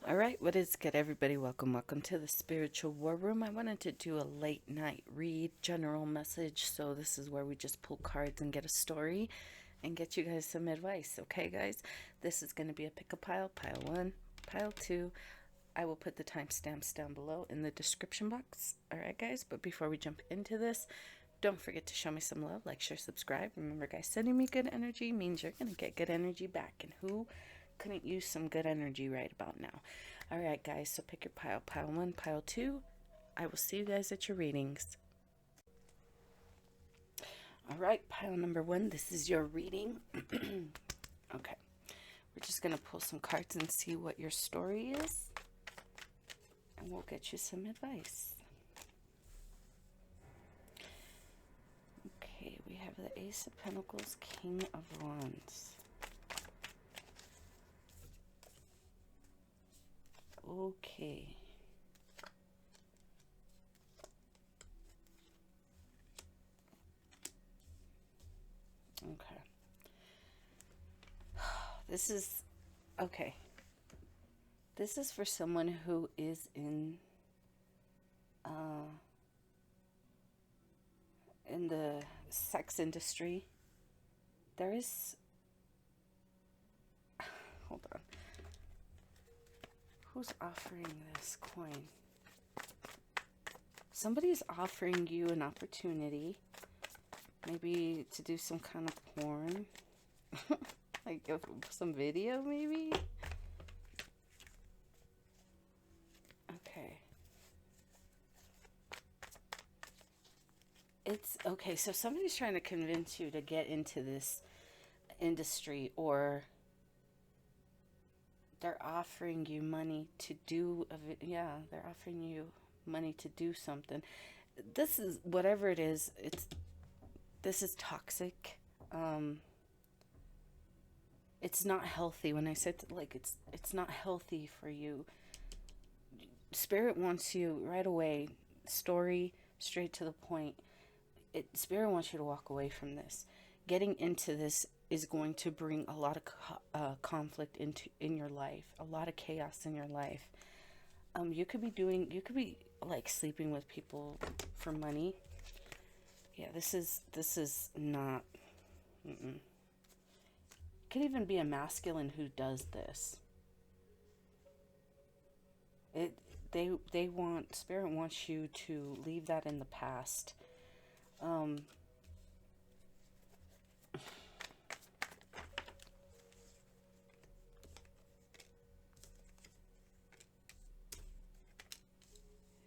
All right, what is good, everybody? Welcome to the Spiritual War Room. I wanted to do a late night read, general message. So this is where we just pull cards and get a story and get you guys some advice. Okay, guys? This is going to be a pick a pile, pile 1, pile 2. I will put the timestamps down below in the description box. All right, guys? But before we jump into this, don't forget to show me some love, like, share, subscribe. Remember, guys, sending me good energy means you're going to get good energy back. And who couldn't use some good energy right about now? All right, guys, so pick your pile. Pile 1, pile 2. I will see you guys at your readings. All right, pile number 1, this is your reading. Okay, we're just going to pull some cards and see what your story is. And we'll get you some advice. Okay, we have the Ace of Pentacles, King of Wands. Okay. Okay. This is okay. This is for someone who is in the sex industry. There is, hold on. Who's offering this coin? Somebody's offering you an opportunity, maybe to do some kind of porn, like some video, maybe. Okay. It's okay. So somebody's trying to convince you to get into this industry, or they're offering you money to do they're offering you money to do something. This is whatever it is, this is toxic. It's not healthy. When I said it's not healthy for you. Spirit wants you right away, story straight to the point. Spirit wants you to walk away from this. Getting into this is going to bring a lot of conflict in your life, a lot of chaos in your life. You could be like sleeping with people for money. Yeah, this is not. Could even be a masculine who does this. Spirit wants you to leave that in the past.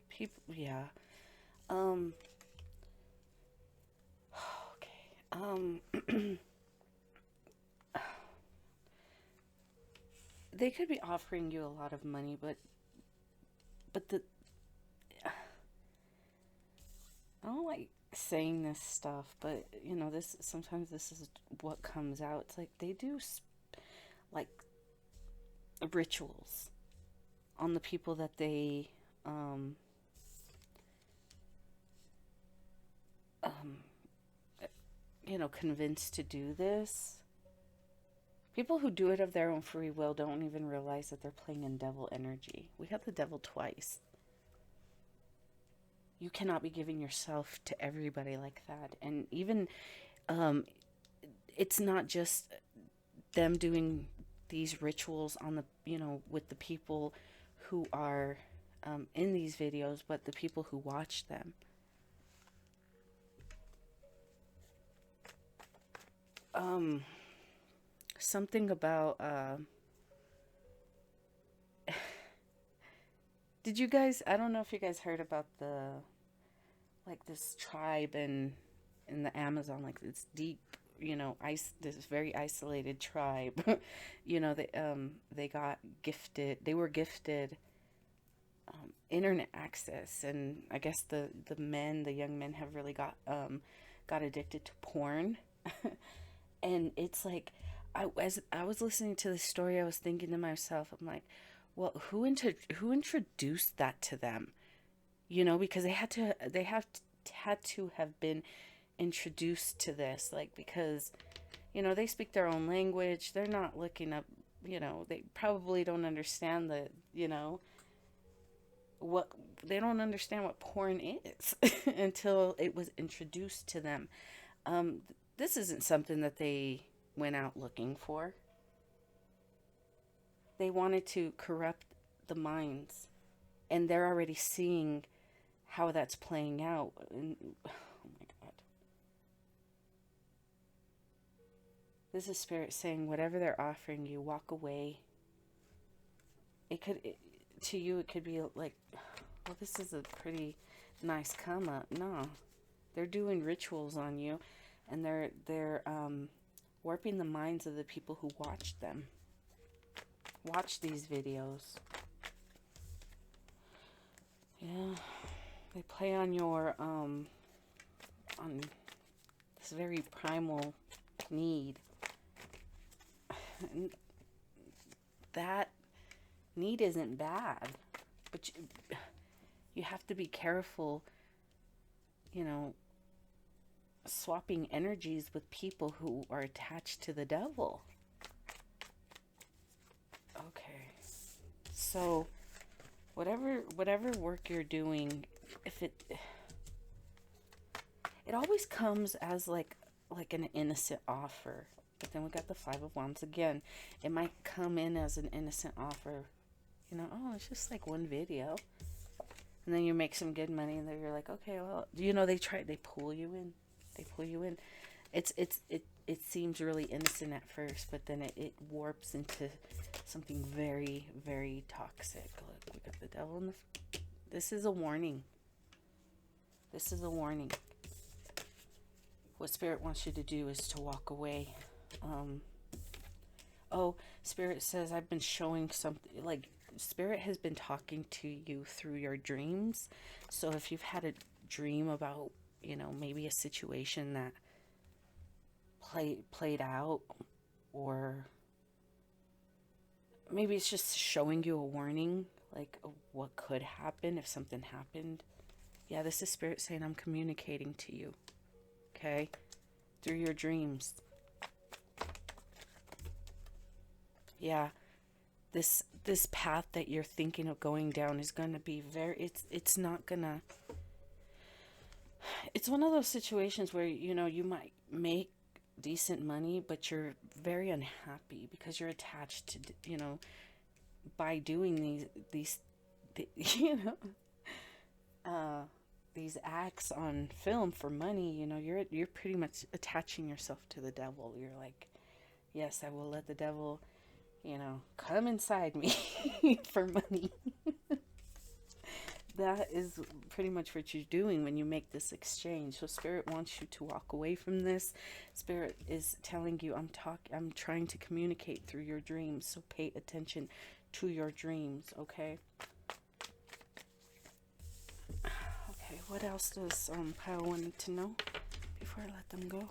People, yeah. Okay. They could be offering you a lot of money, but I don't like saying this stuff, but you know, sometimes this is what comes out. It's like they do like rituals on the people that they convinced to do this. People who do it of their own free will don't even realize that they're playing in devil energy. We have the devil twice. You cannot be giving yourself to everybody like that. And even it's not just them doing these rituals on the with the people who are in these videos, but the people who watch them. Something about did you guys, I don't know if you guys heard about this tribe in the Amazon, like this deep, this very isolated tribe. They were gifted internet access, and I guess the young men have really got addicted to porn. And it's like, as I was listening to this story, I was thinking to myself, I'm like, well, who introduced that to them? Because they had to have been introduced to this, like, because they speak their own language. They're not looking up they probably don't understand what they don't understand what porn is until it was introduced to them. Um, this isn't something that they went out looking for. They wanted to corrupt the minds, and they're already seeing how that's playing out. And, oh my God. This is Spirit saying, whatever they're offering you, walk away. To you, it could be like, well, this is a pretty nice come up. No, they're doing rituals on you, and they're warping the minds of the people who watch them. Watch these videos. Yeah, they play on your on this very primal need. And that need isn't bad, but you have to be careful, swapping energies with people who are attached to the devil. Okay, so whatever work you're doing, if it always comes as like an innocent offer, but then we got the Five of Wands again. It might come in as an innocent offer, oh, it's just like one video, and then you make some good money, and then you're like, okay, well, they pull you in. It seems really innocent at first, but then it warps into something very, very toxic. Look, we got the devil in the... This is a warning. This is a warning. What Spirit wants you to do is to walk away. Spirit says, I've been showing something, like, Spirit has been talking to you through your dreams. So if you've had a dream about, maybe a situation that played out, or maybe it's just showing you a warning, like what could happen if something happened. Yeah, this is Spirit saying, I'm communicating to you, okay, through your dreams. Yeah, this path that you're thinking of going down is going to be it's not gonna, it's one of those situations where, you might make decent money, but you're very unhappy because you're attached to, by doing these these acts on film for money, you're pretty much attaching yourself to the devil. You're like, yes, I will let the devil, come inside me for money. That is pretty much what you're doing when you make this exchange. So Spirit wants you to walk away from this. Spirit is telling you, I'm trying to communicate through your dreams. So pay attention to your dreams, okay? Okay, what else does Pile want to know before I let them go?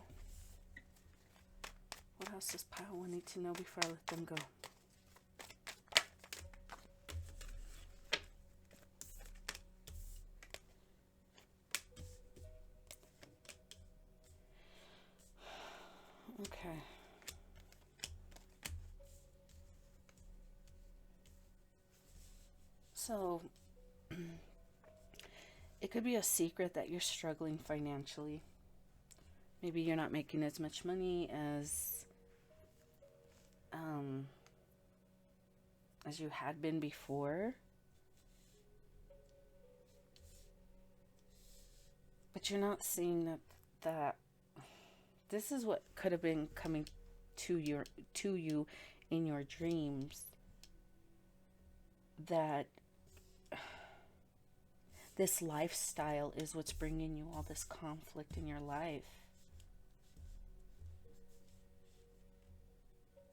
What else does Pile need to know before I let them go? Okay. So, it could be a secret that you're struggling financially. Maybe you're not making as much money as you had been before. But you're not seeing that this is what could have been coming to you in your dreams, that this lifestyle is what's bringing you all this conflict in your life.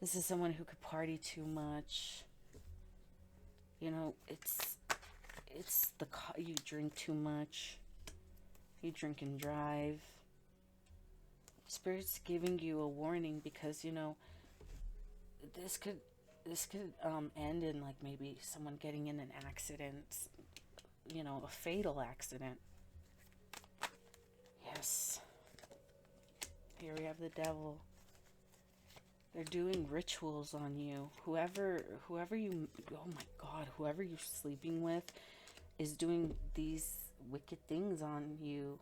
This is someone who could party too much. It's you drink too much. You drink and drive. Spirit's giving you a warning because, this could end in like maybe someone getting in an accident, a fatal accident. Yes. Here we have the devil. They're doing rituals on you. Whoever you, oh my God, whoever you're sleeping with is doing these wicked things on you.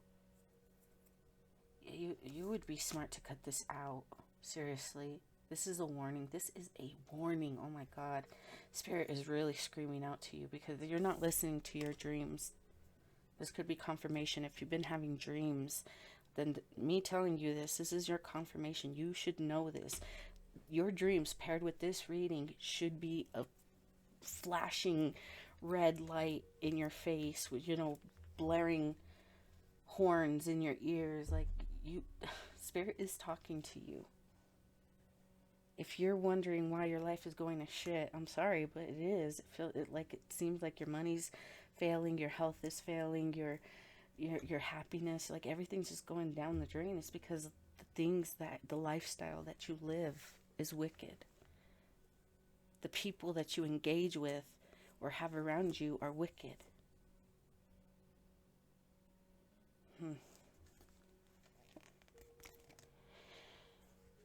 You would be smart to cut this out. Seriously. This is a warning. This is a warning. Oh my God. Spirit is really screaming out to you because you're not listening to your dreams. This could be confirmation. If you've been having dreams, then me telling you this is your confirmation. You should know this. Your dreams paired with this reading should be a flashing red light in your face with, blaring horns in your ears. Like, Spirit is talking to you. If you're wondering why your life is going to shit, I'm sorry, but it is. It seems like your money's failing, your health is failing, your happiness, like everything's just going down the drain. It's because the lifestyle that you live is wicked. The people that you engage with or have around you are wicked.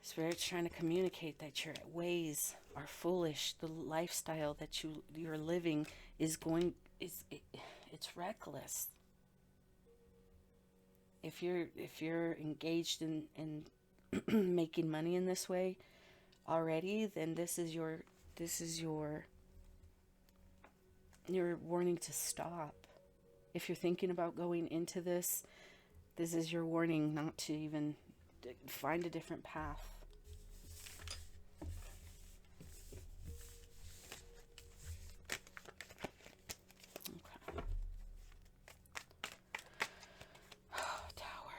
Spirit's trying to communicate that your ways are foolish. The lifestyle that you're living it's reckless. If you're engaged in making money in this way already, then this is your warning to stop. If you're thinking about going into this is your warning not to even find a different path. Okay. Tower.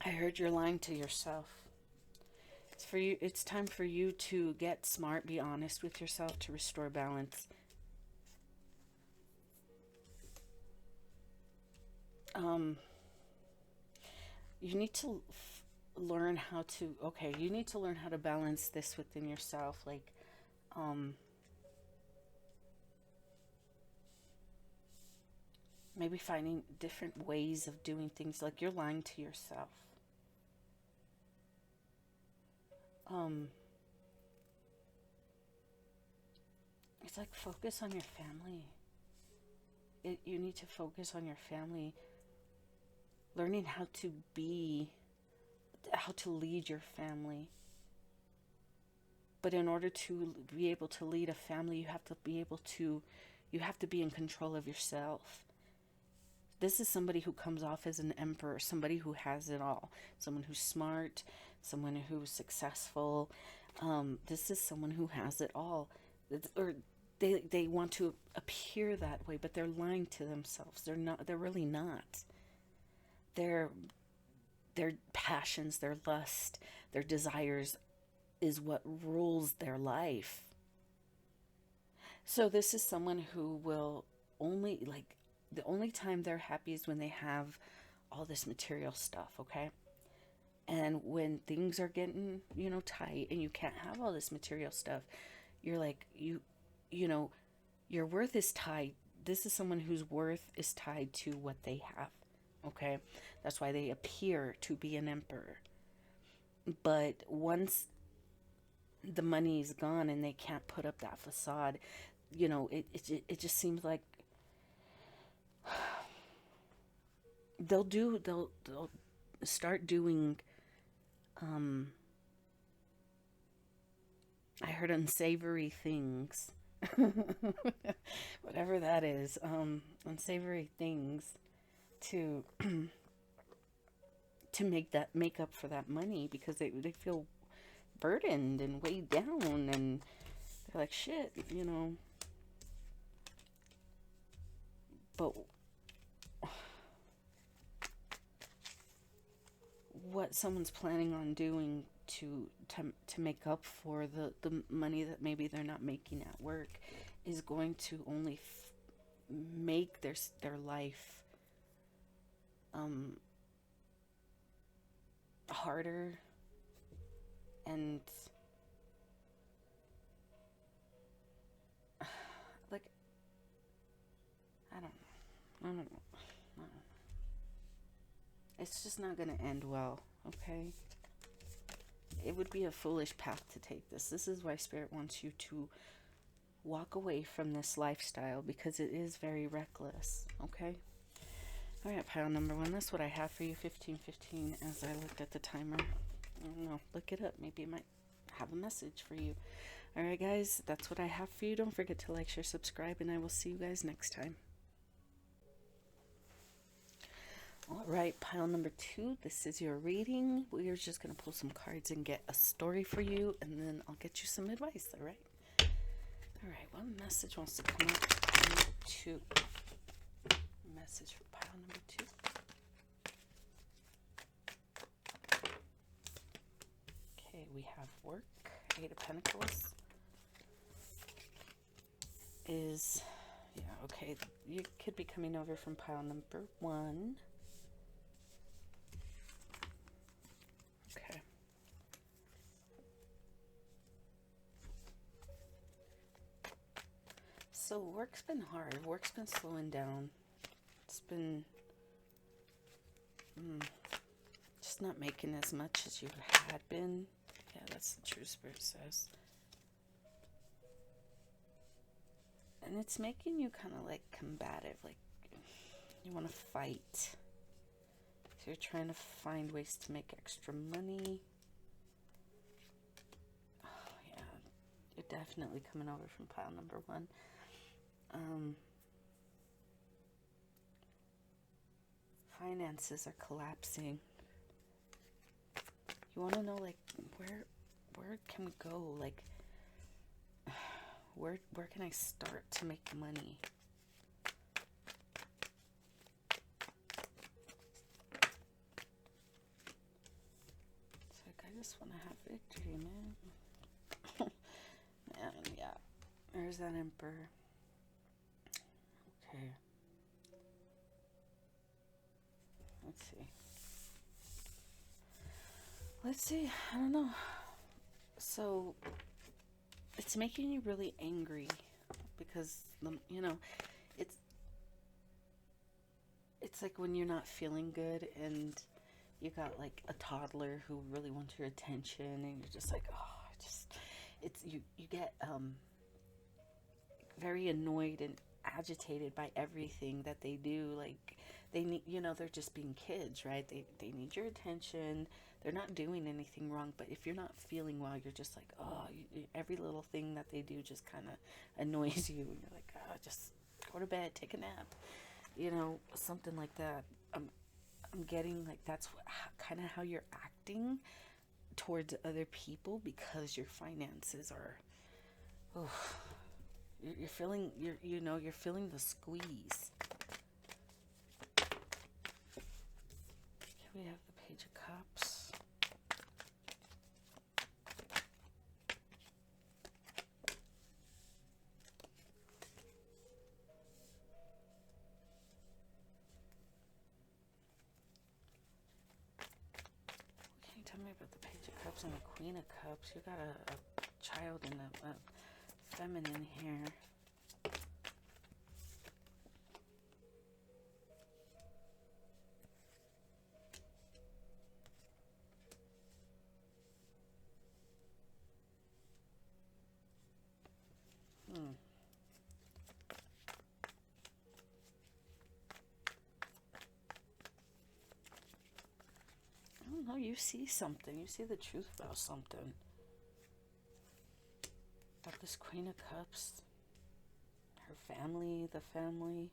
I heard you're lying to yourself. It's time for you to get smart, be honest with yourself to restore balance. You need to learn how to balance this within yourself. Like, maybe finding different ways of doing things. Like, you're lying to yourself. It's like, focus on your family. You need to focus on your family. Learning how to lead your family. But in order to be able to lead a family, you have to be in control of yourself. This is somebody who comes off as an emperor, somebody who has it all, someone who's smart, someone who's successful. This is someone who has it all. Or they want to appear that way, but they're lying to themselves. They're really not. Their passions, their lust, their desires is what rules their life. So this is someone who will the only time they're happy is when they have all this material stuff, okay? And when things are getting, tight and you can't have all this material stuff, you're like, your worth is tied. This is someone whose worth is tied to what they have, okay? That's why they appear to be an emperor. But once the money is gone and they can't put up that facade, it just seems like they'll start doing, I heard unsavory things, whatever that is, unsavory things to make up for that money, because they feel burdened and weighed down, and they're like, shit, but what someone's planning on doing to make up for the money that maybe they're not making at work is going to only make their life harder, and like, I I don't know. It's just not going to end well, okay? It would be a foolish path to take this. This is why Spirit wants you to walk away from this lifestyle, because it is very reckless, okay? All right, pile number 1. That's what I have for you, 1515, as I looked at the timer. I don't know. Look it up. Maybe it might have a message for you. All right, guys, that's what I have for you. Don't forget to like, share, subscribe, and I will see you guys next time. All right, pile number 2. This is your reading. We are just going to pull some cards and get a story for you, and then I'll get you some advice, all right? All right, what message wants to come up? Pile number 2. Message for pile number 2. Okay, we have work. 8 of Pentacles. Okay, you could be coming over from pile number 1. Okay. So work's been hard. Work's been slowing down. It's been just not making as much as you had been. Yeah, that's the true Spirit says. And it's making you kind of like combative, like you want to fight. So you're trying to find ways to make extra money. Oh, yeah, you're definitely coming over from pile number 1. Finances are collapsing. You want to know, like, where can we go? Like, where can I start to make money? It's like, I just want to have victory, man. Man, yeah. There's that Emperor. Okay. Let's see. I don't know. So, it's making you really angry because, you know, it's like when you're not feeling good and you got like a toddler who really wants your attention and you're just like, oh, you get very annoyed and agitated by everything that they do. Like, they need, you know, they're just being kids, right? They need your attention. They're not doing anything wrong, but if you're not feeling well, you're just like, oh, every little thing that they do just kind of annoys you, and you're like, oh, just go to bed, take a nap, you know, something like that. I'm getting like that's kind of how you're acting towards other people because your finances are, oh, you're feeling, you're feeling the squeeze. Here we have the Page of Cups. Tell me about the Page of Cups and the Queen of Cups. You got a child and a feminine here. I don't know, you see something. You see the truth about something. About this Queen of Cups. Her family, the family.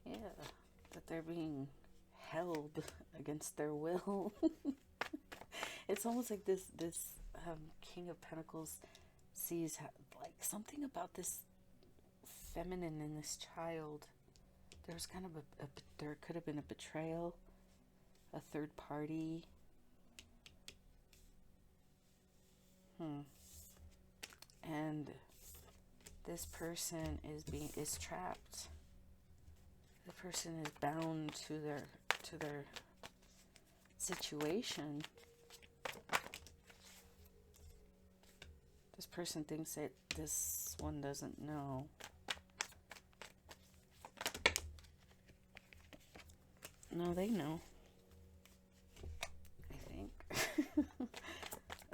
Yeah, that they're being held against their will. It's almost like this King of Pentacles sees like something about this feminine in this child. There's kind of there could have been a betrayal, a third party. And this person is trapped. The person is bound to their situation. This person thinks that this one doesn't know. No, they know. I think.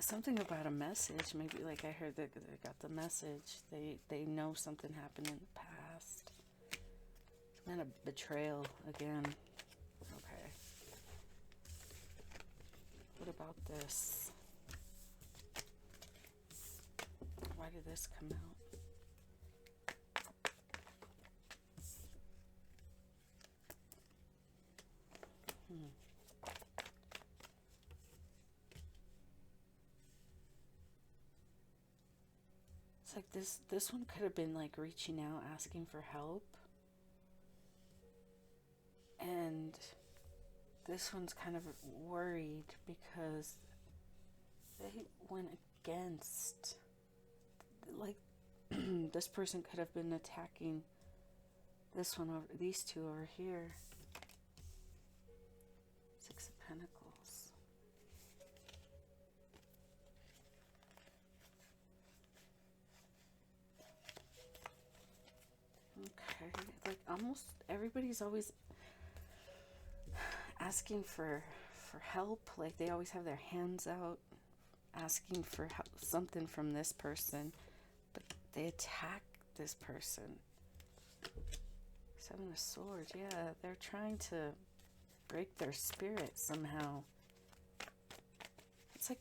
Something about a message. Maybe like I heard that they got the message. They know something happened in the past. Some kind of betrayal again. Okay. What about this? Why did this come out? It's like this one could have been like reaching out, asking for help. And this one's kind of worried because they went against, like, this person could have been attacking this one over, these two over here. Six of Pentacles. Okay, like almost everybody's always asking for help. Like they always have their hands out, asking for help, something from this person, but they attack this person. Seven of Swords, yeah, they're trying to break their spirit somehow. It's like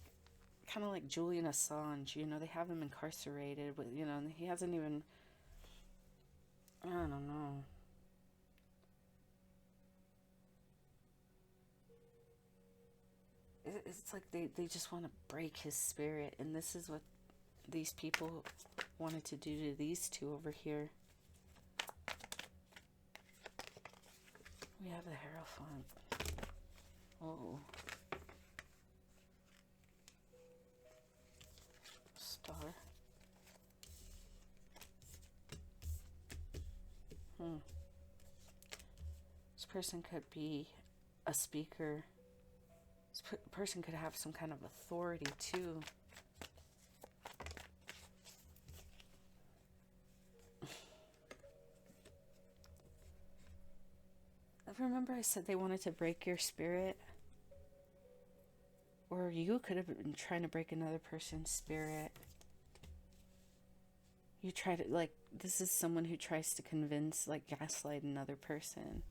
kind of like Julian Assange, you know, they have him incarcerated, but you know, he hasn't even, I don't know. It's like they just want to break his spirit, and this is what these people wanted to do to these two over here. We have the Hierophant. Oh. Star. This person could be a speaker. This person could have some kind of authority too. Remember I said they wanted to break your spirit? Or you could have been trying to break another person's spirit. You try to, like, this is someone who tries to convince, like, gaslight another person.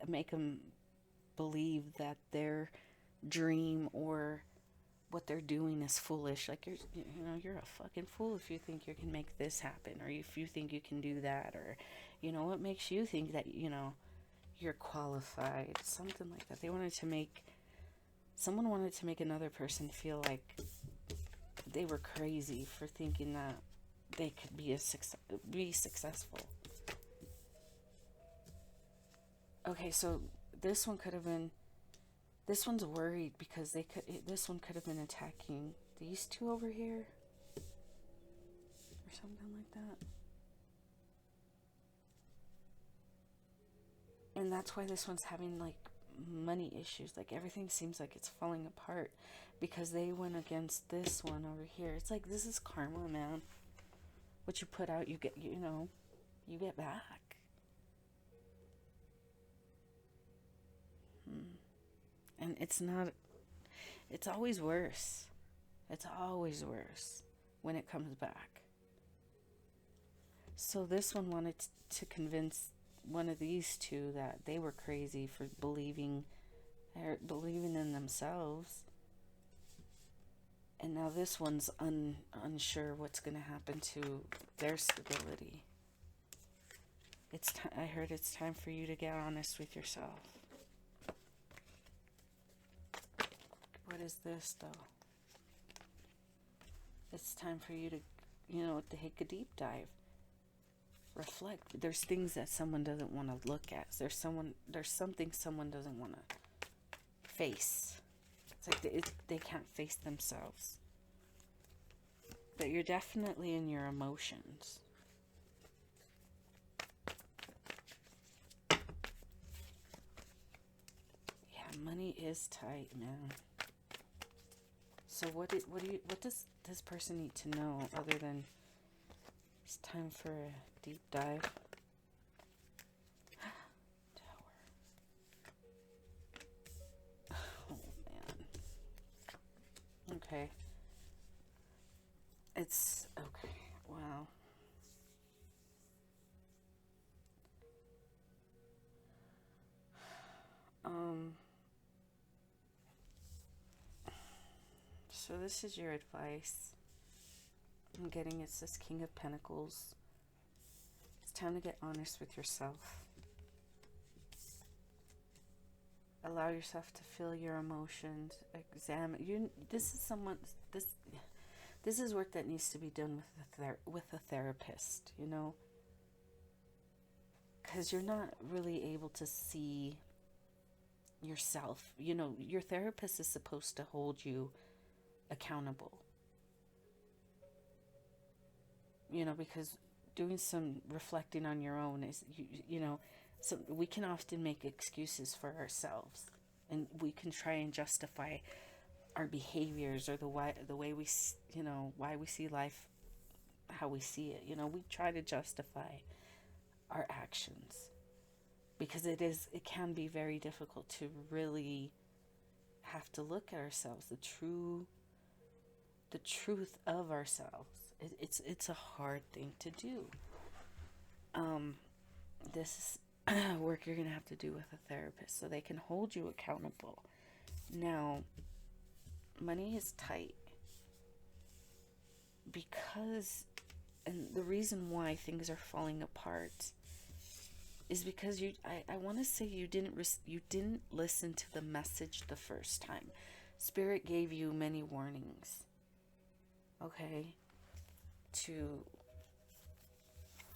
Make them believe that their dream or what they're doing is foolish. Like, you're a fucking fool if you think you can make this happen, or if you think you can do that, or, what makes you think that, you're qualified, something like that. Someone wanted to make another person feel like they were crazy for thinking that they could be successful. Okay, so this one could have been, this one's worried because this one could have been attacking these two over here, or something like that. And that's why this one's having, like, money issues. Like, everything seems like it's falling apart because they went against this one over here. It's like, this is karma, man. What you put out, you get, you get back. And it's always worse. It's always worse when it comes back. So this one wanted to convince one of these two that they were crazy for believing in themselves. And now this one's unsure what's going to happen to their stability. I heard it's time for you to get honest with yourself. What is this, though? It's time for you to, take a deep dive. Reflect. There's things that someone doesn't want to look at. There's something someone doesn't want to face. It's like they can't face themselves. But you're definitely in your emotions. Yeah, money is tight, man. So what does this person need to know other than it's time for a deep dive? Tower. okay? It's okay. Wow. So this is your advice. I'm getting it's this King of Pentacles. It's time to get honest with yourself. Allow yourself to feel your emotions. Examine you. This is someone. This is work that needs to be done with a therapist. You know, because you're not really able to see yourself. You know, your therapist is supposed to hold you accountable. You know, because doing some reflecting on your own is, you know, so we can often make excuses for ourselves, and we can try and justify our behaviors or the way we, you know, why we see life how we see it. You know, we try to justify our actions because it can be very difficult to really have to look at ourselves, the truth of ourselves. It's a hard thing to do. This is work you're gonna have to do with a therapist so they can hold you accountable. Now, money is tight because, and the reason why things are falling apart is because I want to say you didn't listen to the message the first time. Spirit gave you many warnings. Okay?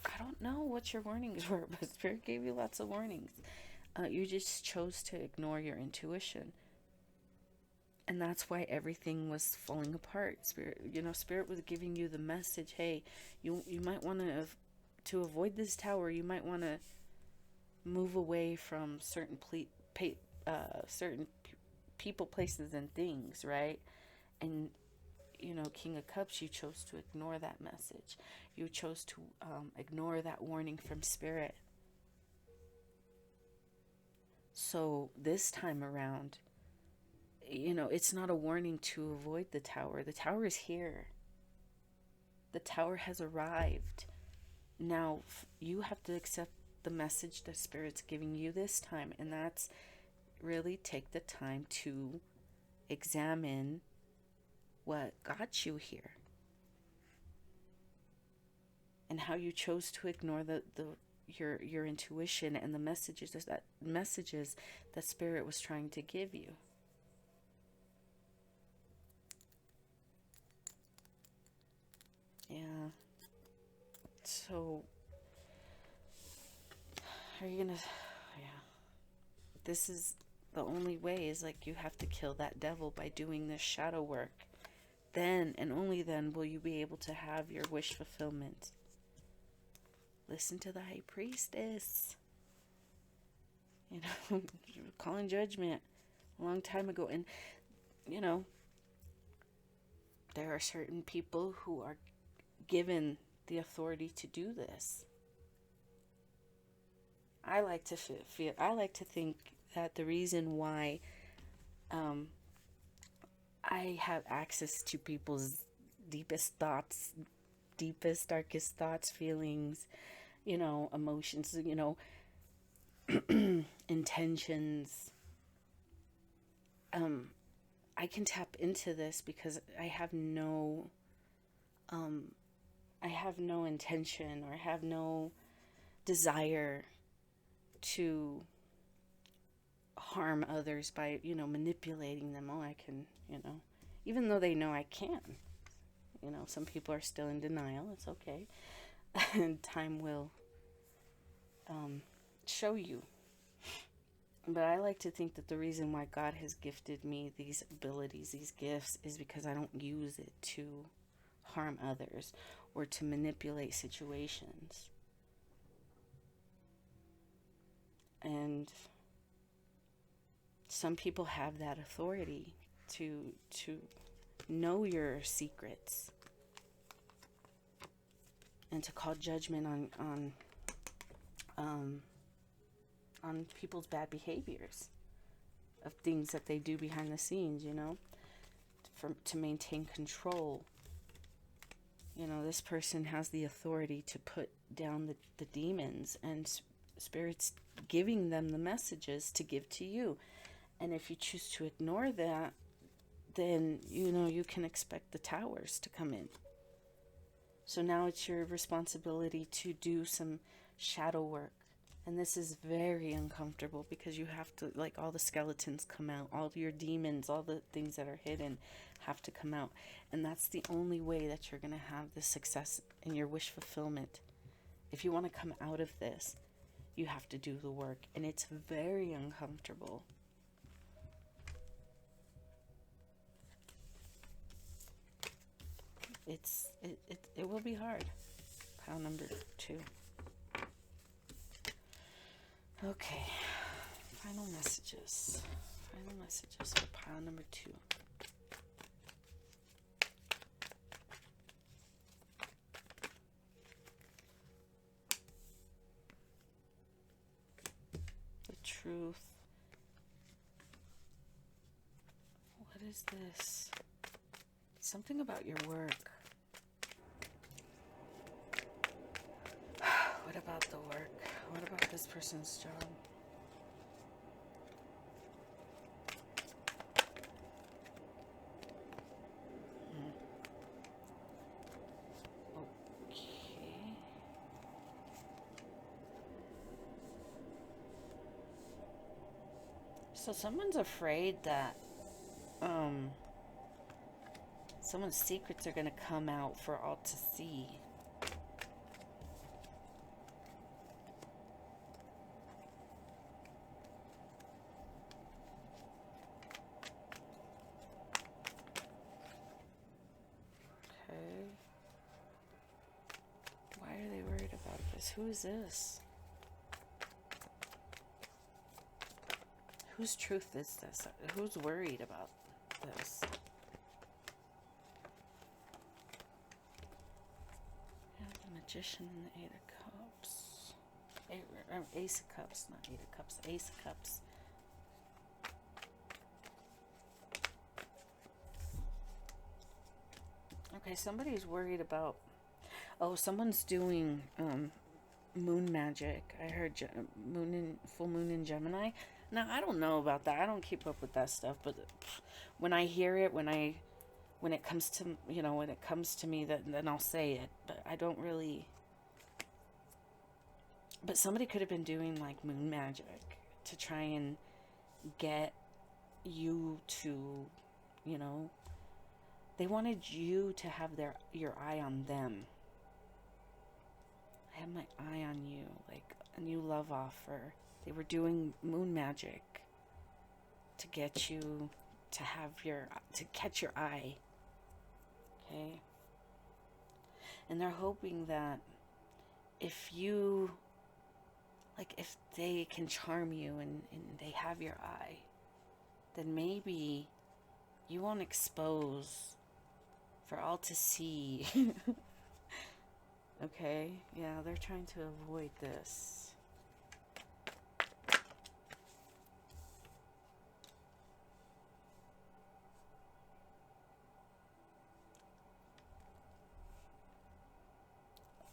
I don't know what your warnings were, but Spirit gave you lots of warnings. You just chose to ignore your intuition. And that's why everything was falling apart. Spirit was giving you the message, hey, you might want to avoid this tower, you might want to move away from certain people, places, and things, right? And King of Cups, you chose to ignore that message. You chose to ignore that warning from Spirit. So this time around, it's not a warning to avoid the tower. The tower is here. The tower has arrived. Now you have to accept the message that Spirit's giving you this time, and that's really take the time to examine what got you here and how you chose to ignore your intuition and the messages that Spirit was trying to give you. Yeah. So are you gonna, yeah, this is the only way, is like you have to kill that devil by doing this shadow work. Then and only then will you be able to have your wish fulfillment. Listen to the High Priestess. Calling judgment a long time ago. And, there are certain people who are given the authority to do this. I like to think that the reason why I have access to people's deepest thoughts, darkest thoughts, feelings, emotions, intentions. I can tap into this because I have no intention, or I have no desire to harm others by, manipulating them. Oh, I can, even though they know I can. Some people are still in denial. It's okay. And time will show you. But I like to think that the reason why God has gifted me these abilities, these gifts, is because I don't use it to harm others or to manipulate situations. And some people have that authority to know your secrets and to call judgment on people's bad behaviors, of things that they do behind the scenes, to maintain control. You know, this person has the authority to put down the demons, and Spirit's giving them the messages to give to you. And if you choose to ignore that, then, you know, you can expect the towers to come in. So now it's your responsibility to do some shadow work. And this is very uncomfortable because you have to, like, all the skeletons come out, all your demons, all the things that are hidden have to come out. And that's the only way that you're going to have the success in your wish fulfillment. If you want to come out of this, you have to do the work. And it's very uncomfortable. It will be hard. Pile number 2. Okay, final messages. Final messages for pile number 2. The truth. What is this? Something about your work. What about the work? What about this person's job? Okay. So someone's afraid that someone's secrets are going to come out for all to see. Why are they worried about this? Who is this? Whose truth is this? Who's worried about this? Yeah, the Magician and the Eight of Cups. Ace of Cups, not Eight of Cups. Ace of Cups. Okay, somebody's worried about... Oh, someone's doing moon magic. I heard full moon in Gemini. Now, I don't know about that. I don't keep up with that stuff. But when I hear it, when it comes to, you know, when it comes to me, then I'll say it. But I don't really... But somebody could have been doing, like, moon magic to try and get you to, you know... They wanted you to have your eye on them. I have my eye on you, like a new love offer. They were doing moon magic to get you to catch your eye. Okay? And they're hoping that if they can charm you and they have your eye, then maybe you won't expose for all to see. Okay, yeah, they're trying to avoid this.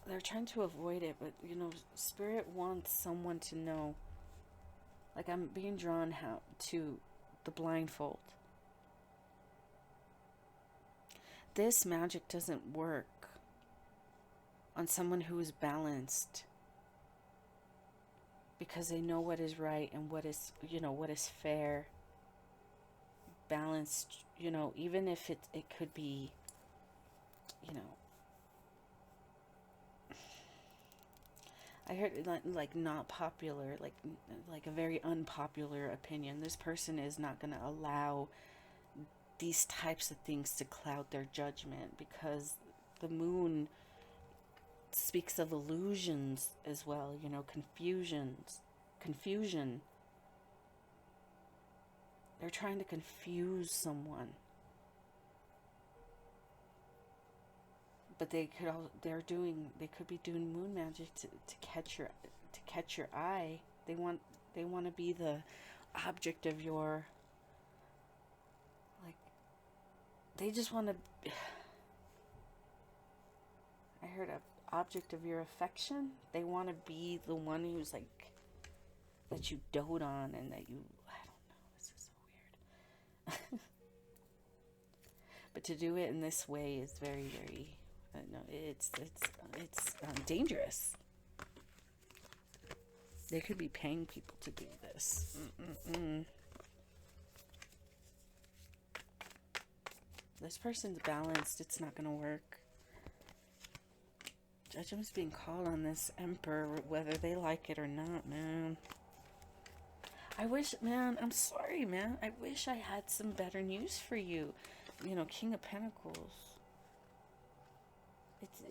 They're trying to avoid it, but, you know, Spirit wants someone to know. Like, I'm being drawn to the blindfold. This magic doesn't work on someone who is balanced, because they know what is right and what is, you know, what is fair. Balanced, you know, even if it could be, you know, I heard like not popular, like a very unpopular opinion. This person is not going to allow these types of things to cloud their judgment, because the moon speaks of illusions as well, you know, confusion. They're trying to confuse someone. But they could be doing moon magic to catch your eye. They want to be the object of your, like, they just want to, I heard an object of your affection. They want to be the one who's like, that you dote on and that you, I don't know, this is so weird. But to do it in this way is very, very, no, it's dangerous. They could be paying people to do this. This person's balanced. It's not going to work. Judgment's being called on this Emperor, whether they like it or not, man. I wish, man, I'm sorry, man. I wish I had some better news for you. You know, King of Pentacles.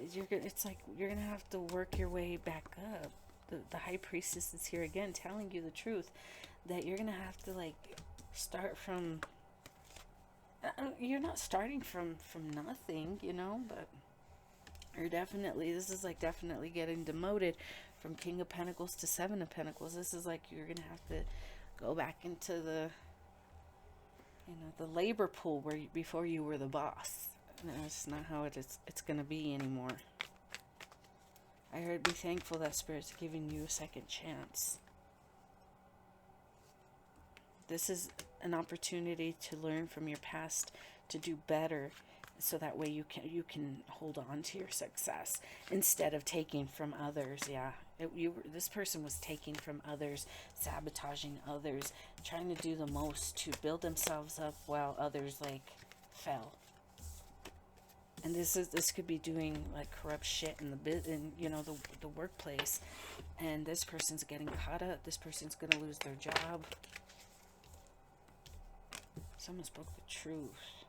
It's like you're going to have to work your way back up. The High Priestess is here again telling you the truth. That you're going to have to, like, start from... You're not starting from nothing, you know, but... You're definitely, this is like definitely getting demoted from King of Pentacles to Seven of Pentacles. This is like you're going to have to go back into the, you know, the labor pool where before you were the boss. And that's not how it's going to be anymore. I heard be thankful that Spirit's giving you a second chance. This is an opportunity to learn from your past, to do better. So that way you can hold on to your success instead of taking from others. Yeah, this person was taking from others, sabotaging others, trying to do the most to build themselves up while others like fell. And this could be doing like corrupt shit in the workplace, and this person's getting caught up. This person's gonna lose their job. Someone spoke the truth.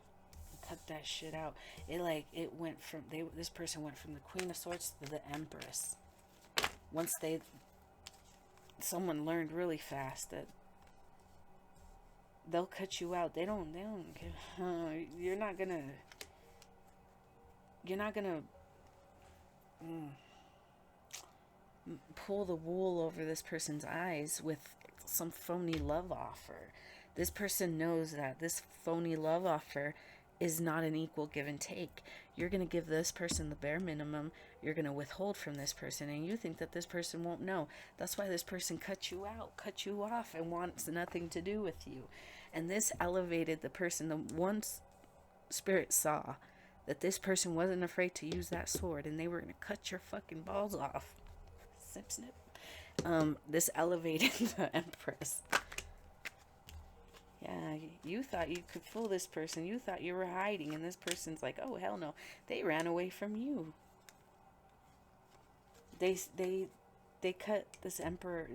Cut that shit out. It went from this person went from the Queen of Swords to the Empress. Once someone learned really fast that they'll cut you out. They don't you're not gonna pull the wool over this person's eyes with some phony love offer. This person knows that this phony love offer is not an equal give and take. You're going to give this person the bare minimum. You're going to withhold from this person, and you think that this person won't know. That's why this person cut you out, cut you off, and wants nothing to do with you. And this elevated the person. The once Spirit saw that this person wasn't afraid to use that sword, and they were going to cut your fucking balls off. Snip, snip. This elevated the Empress. Yeah, you thought you could fool this person. You thought you were hiding, and this person's like, oh, hell no. They ran away from you. They cut this Empress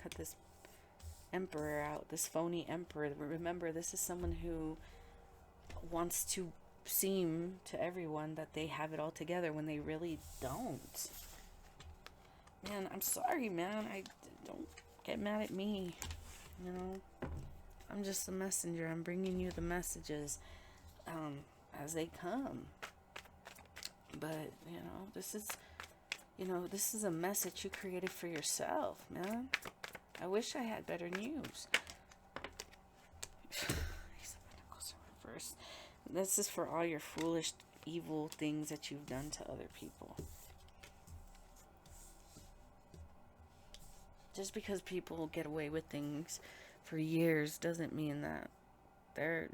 cut this Emperor out, this phony Emperor. Remember, this is someone who wants to seem to everyone that they have it all together when they really don't. Man, I'm sorry, man. Don't get mad at me, you know. I'm just a messenger. I'm bringing you the messages as they come. But, this is a message you created for yourself, man. I wish I had better news. Ace of Pentacles in reverse. This is for all your foolish, evil things that you've done to other people. Just because people get away with things for years doesn't mean that their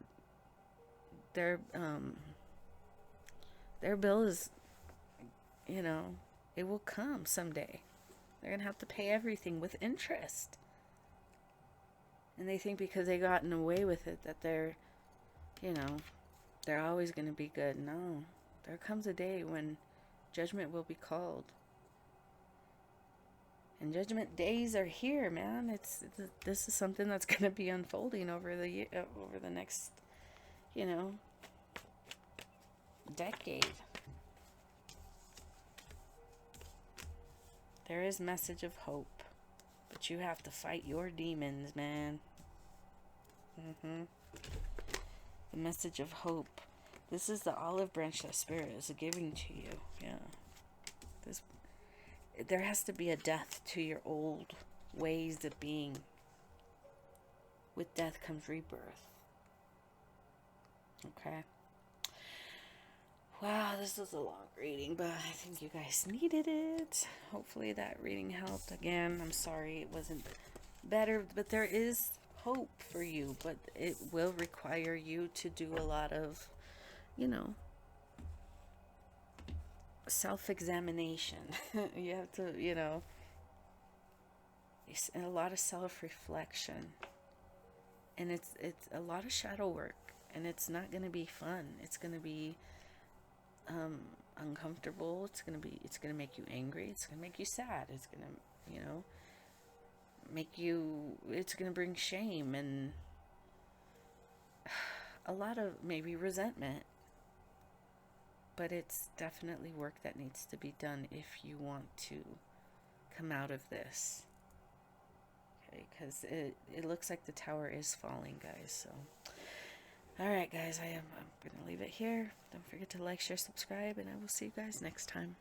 bill is, it will come someday. They're gonna have to pay everything with interest, and they think because they gotten away with it that they're always gonna be good. No, there comes a day when judgment will be called. And judgment days are here, man. This is something that's going to be unfolding over the next, decade. There is message of hope, but you have to fight your demons, man. The message of hope. This is the olive branch that Spirit is giving to you. Yeah. There has to be a death to your old ways of being. With death comes rebirth. Okay? Wow, this was a long reading, but I think you guys needed it. Hopefully that reading helped. Again, I'm sorry it wasn't better, but there is hope for you, but it will require you to do a lot of, you know, self-examination. You have to, you know, a lot of self-reflection. And it's a lot of shadow work, and it's not going to be fun. It's going to be uncomfortable. It's going to make you angry. It's going to make you sad. It's going to, you know, it's going to bring shame and a lot of maybe resentment. But it's definitely work that needs to be done if you want to come out of this. Okay, because it looks like the tower is falling, guys. So, all right, guys, I'm going to leave it here. Don't forget to like, share, subscribe, and I will see you guys next time.